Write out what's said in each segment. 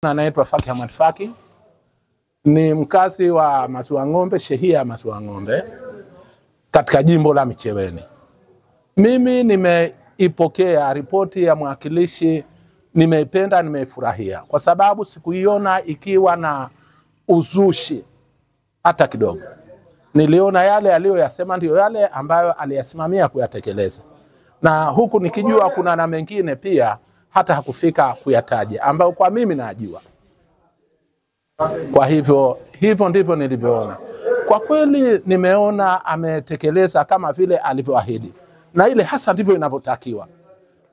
Naitwa Faki Hamad Faki, ni mkazi wa Masuwa Ng'ombe, shehia Masuwa Ng'ombe katika jimbo la Micheweni. Mimi nimeipokea ripoti ya mwakilishi, nimeipenda, nimeifurahia kwa sababu sikuiona ikiwa na uzushi hata kidogo. Niliona yale aliyoyasema ndio yale ambayo aliyasimamia kuyatekeleza, na huku nikijua kuna na mengine pia hata hakufika kuyataja ambayo kwa mimi najua. Kwa hivyo ndivyo nilivyoona. Kwa kweli nimeona ametekeleza kama vile alivyoahidi, na ile hasa ndivyo inavyotakiwa,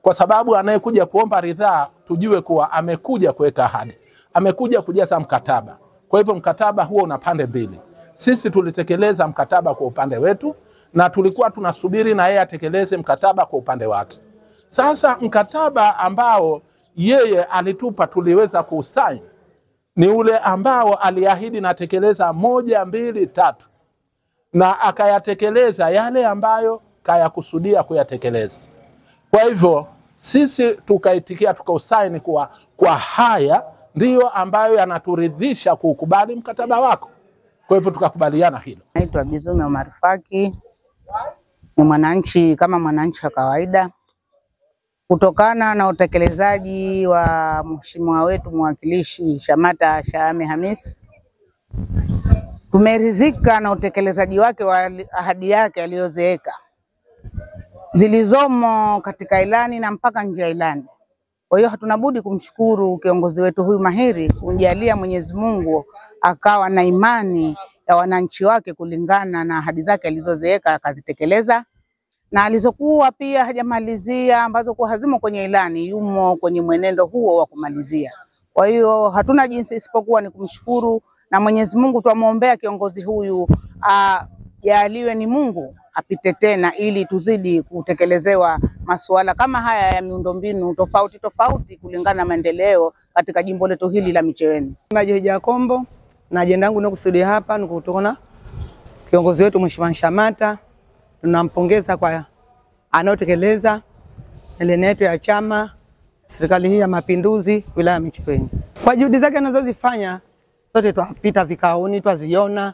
kwa sababu anayekuja kuomba ridhaa tujue kuwa amekuja kuweka ahadi, amekuja kujaza mkataba. Kwa hivyo mkataba huo una pande mbili. Sisi tulitekeleza mkataba kwa upande wetu, na tulikuwa tunasubiri na yeye atekeleze mkataba kwa upande wake. Sasa mkataba ambao yeye alitupa tuliweza kusaini ni ule ambao aliahidi na tekeleza 1, 2, 3, na akayatekeleza yale ambayo kayakusudia kuyatekeleza. Kwa hivyo sisi tukaitikia, tukausaini kwa haya ndiyo ambayo yanaturidhisha kukubali mkataba wako. Kwa hivyo tukakubaliana hilo. Naitwa Bizume Omar Faki, ni mwananchi kama mwananchi wa kawaida. Kutokana na utekelezaji wa mheshimiwa wetu mwakilishi Shamata Shahame Hamis, tumeridhika na utekelezaji wake wa ahadi yake aliyoziweka zilizomo katika ilani na mpaka nje ya ilani. Kwa hiyo hatuna budi kumshukuru kiongozi wetu huyu mahiri, kumjalia Mwenyezi Mungu akawa na imani ya wananchi wake kulingana na ahadi zake alizoziweka akazitekeleza, na alizokuwa pia hajamalizia ambazo kwa hazimo kwenye ilani yumo kwenye mwenendo huo wa kumalizia. Kwa hiyo hatuna jinsi isipokuwa ni kumshukuru, na Mwenyezi Mungu tuamuombea kiongozi huyu ajaliwe ni Mungu apite tena, ili tuzidi kutekelezewa masuala kama haya ya miundombinu tofauti kulingana na maendeleo katika jimbo letu hili la Micheweni. Majeja Kombo, na ajenda yangu nakusudia hapa ni kutokana kiongozi wetu Mheshimiwa Shamata. Tunampongeza kwa anaotekeleza ilani yetu ya chama, serikali hii ya mapinduzi wilaya ya Micheweni. Kwa juhudi zake anazozifanya, sote twapita vikaoni twaziona,